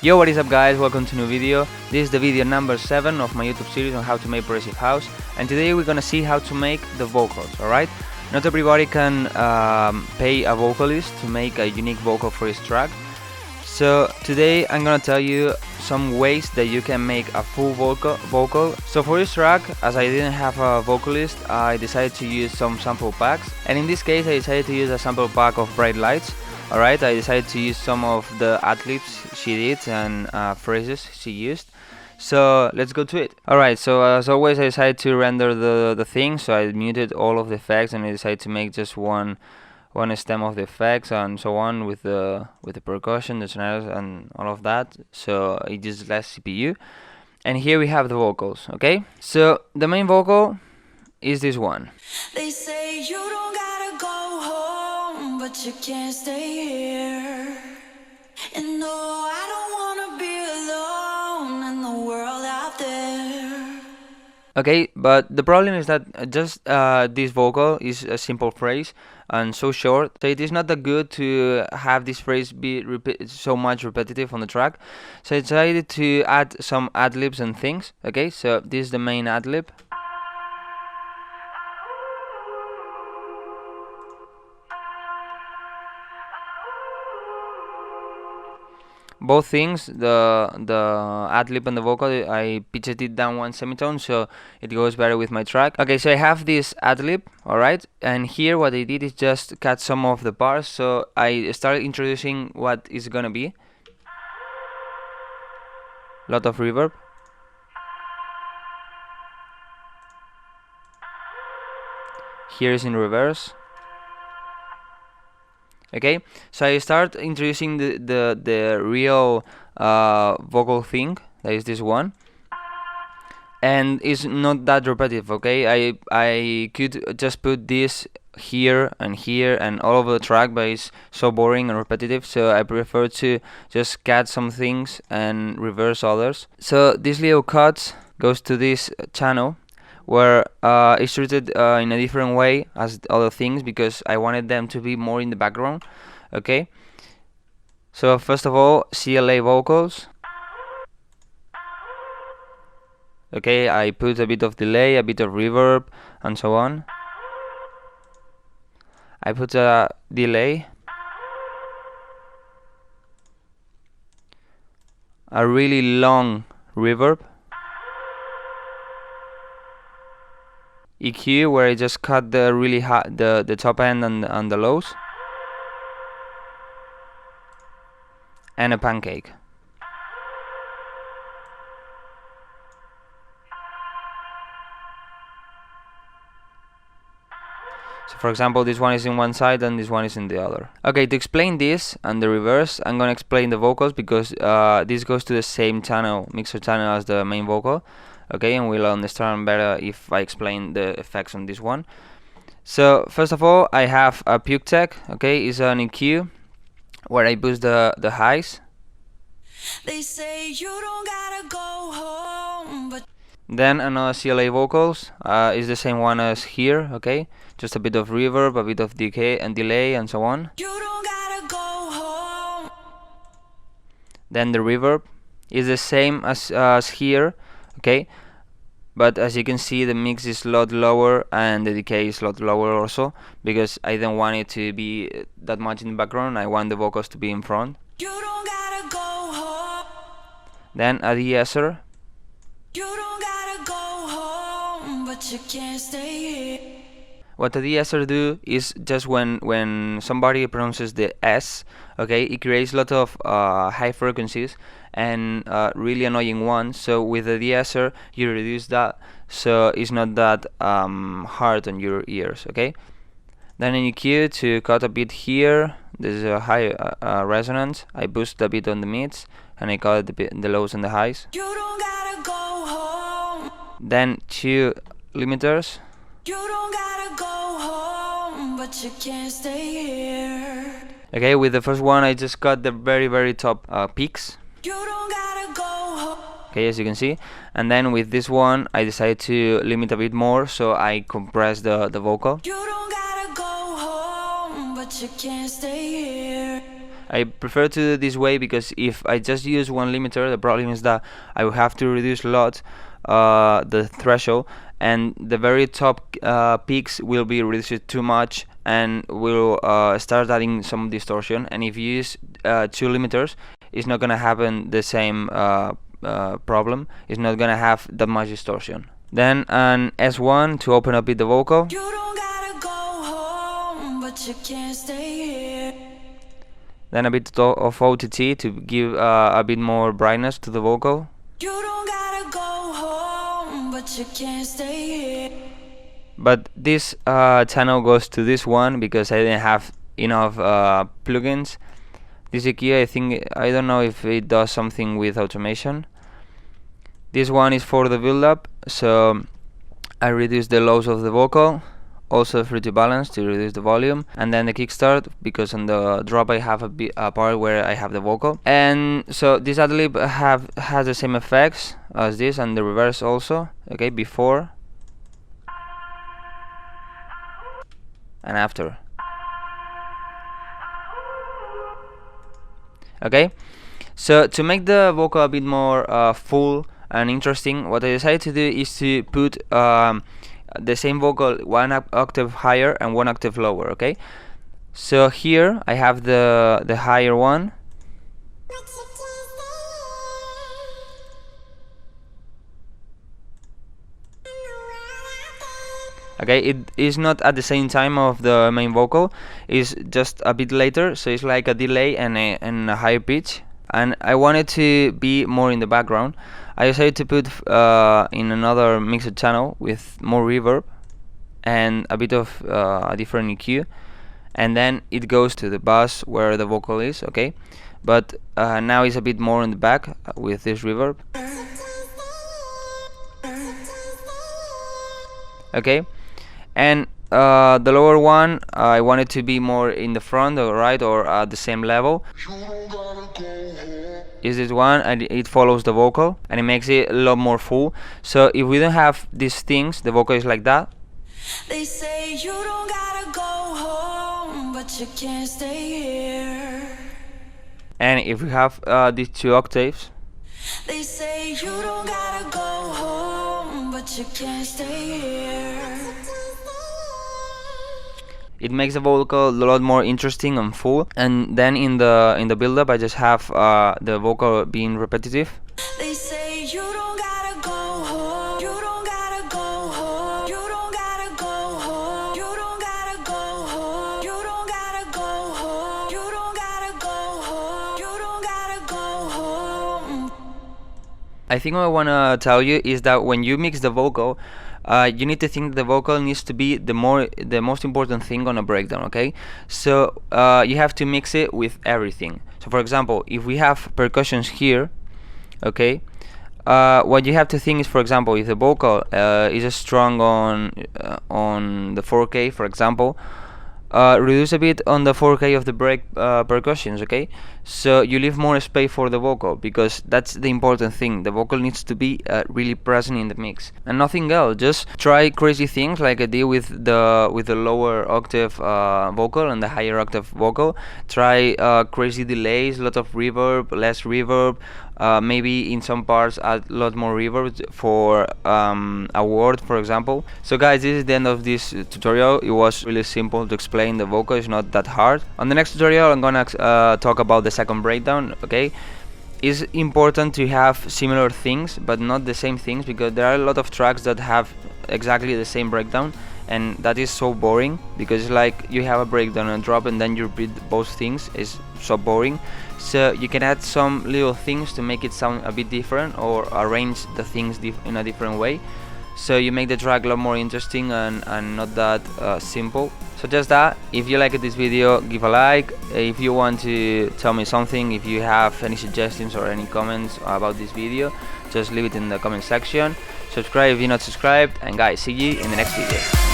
Yo, what is up guys, welcome to a new video. This is the video number 7 of my YouTube series on how to make progressive house, and today we're gonna see how to make the vocals, alright? Not everybody can pay a vocalist to make a unique vocal for his track. So today I'm gonna tell you some ways that you can make a full vocal. So for this track, as I didn't have a vocalist, I decided to use some sample packs, and in this case I decided to use a sample pack of Bright Lights. Alright, I decided to use some of the ad-libs she did and phrases she used. So let's go to it. Alright, so as always I decided to render the thing, so I muted all of the effects and I decided to make just one stem of the effects and so on with the percussion, the sonatas and all of that. So it uses less CPU. And here we have the vocals, okay? So the main vocal is this one. They say you don't gotta go home, but you can't stay here. And no, I don't wanna be alone in the world out there. Okay, but the problem is that just this vocal is a simple phrase and so short, so it is not that good to have this phrase be so much repetitive on the track. So I decided to add some ad-libs and things. Okay, so this is the main ad-lib. Both things, the ad-lib and the vocal, I pitched it down one semitone so it goes better with my track. Okay, so I have this ad-lib, alright, and here what I did is just cut some of the parts, so I started introducing what is gonna be. Lot of reverb. Here is in reverse. Okay, so I start introducing the real vocal thing, that is this one, and it's not that repetitive. Okay, I could just put this here and all over the track, but it's so boring and repetitive, so I prefer to just cut some things and reverse others. So this little cut goes to this channel where it's treated in a different way as other things because I wanted them to be more in the background. Okay, so first of all, CLA vocals. Okay, I put a bit of delay, a bit of reverb and so on. I put a delay, a really long reverb, EQ where I just cut the really high, the top end and the lows, and a pancake. So for example, this one is in one side and this one is in the other. Okay, to explain this and the reverse, I'm gonna explain the vocals because this goes to the same channel, mixer channel, as the main vocal. Okay, and we'll understand better if I explain the effects on this one. So first of all, I have a puke tech. Okay, is an EQ where I boost the highs. They say you don't gotta go home, but then another CLA vocals is the same one as here. Okay, just a bit of reverb, a bit of decay and delay and so on. You don't gotta go home. Then the reverb is the same as here. Okay, but as you can see, the mix is a lot lower and the decay is a lot lower also, because I don't want it to be that much in the background. I want the vocals to be in front. You don't gotta go home. Then a de-esser. You don't gotta go home, but you can't stay here. What a de-esser do is just when somebody pronounces the S, okay, it creates a lot of high frequencies and really annoying ones. So with the de-esser you reduce that, so it's not that hard on your ears. Okay, then in EQ, to cut a bit here, there's a high resonance. I boost a bit on the mids and I cut the lows and the highs. You don't gotta go home. Then 2 limiters. You don't gotta go home, but you can't stay here. Okay, with the first one I just cut the very top peaks. You don't gotta go home. Okay, as you can see, and then with this one I decided to limit a bit more, so I compress the vocal. You don't gotta go home, but you can't stay here. I prefer to do it this way because if I just use one limiter, the problem is that I will have to reduce a lot the threshold, and the very top peaks will be reduced too much and will start adding some distortion. And if you use two limiters, it's not gonna happen the same problem. It's not gonna have that much distortion. Then an S1 to open up with the vocal. You don't gotta go home, but you can't stay here. Then a bit of OTT to give a bit more brightness to the vocal. You don't gotta go home, but you can't stay here. But this channel goes to this one because I didn't have enough plugins. This EQ, I don't know if it does something with automation. This one is for the build-up, so I reduce the lows of the vocal, also free to balance to reduce the volume, and then the kickstart because on the drop I have a part where I have the vocal. And so this ad-lib has the same effects as this, and the reverse also. Okay, before and after. Okay, so to make the vocal a bit more full and interesting, what I decided to do is to put the same vocal one octave higher and one octave lower. Okay, so here I have the higher one, okay. It is not at the same time of the main vocal, it's just a bit later, so it's like a delay and a higher pitch, and I wanted to be more in the background. I decided to put in another mixed channel with more reverb and a bit of a different EQ, and then it goes to the bass where the vocal is. Okay, but now it's a bit more in the back with this reverb. Okay, and the lower one I wanted to be more in the front or right or at the same level. Is this one, and it follows the vocal and it makes it a lot more full. So if we don't have these things, the vocal is like that. They say you don't gotta go home, but you can't stay here. And if we have these two octaves, they say you don't gotta go home, but you can't stay here. It makes the vocal a lot more interesting and full. And then in the build-up, I just have the vocal being repetitive. They say you don't gotta go home. You don't gotta go home. You don't gotta go home. You don't gotta go home. You don't gotta go home. You don't gotta go home. You don't gotta go home. I think what I wanna tell you is that when you mix the vocal, you need to think that the vocal needs to be the most important thing on a breakdown. Okay, so you have to mix it with everything. So for example, if we have percussions here, okay, what you have to think is, for example, if the vocal is strong on the 4K, for example, reduce a bit on the 4K of the break percussions. Okay, so you leave more space for the vocal because that's the important thing. The vocal needs to be really present in the mix and nothing else. Just try crazy things like I did with the lower octave vocal and the higher octave vocal. Try crazy delays, a lot of reverb, less reverb, maybe in some parts add a lot more reverb for a word, for example. So guys, this is the end of this tutorial. It was really simple to explain the vocal, it's not that hard. On the next tutorial I'm gonna talk about the second breakdown. Okay, it's important to have similar things but not the same things, because there are a lot of tracks that have exactly the same breakdown, and that is so boring because it's like you have a breakdown and drop and then you repeat both things. Is so boring. So you can add some little things to make it sound a bit different or arrange the things in a different way, so you make the track a lot more interesting and not that simple. So just that. If you liked this video, give a like. If you want to tell me something, if you have any suggestions or any comments about this video, just leave it in the comment section. Subscribe if you're not subscribed, and guys, see you in the next video.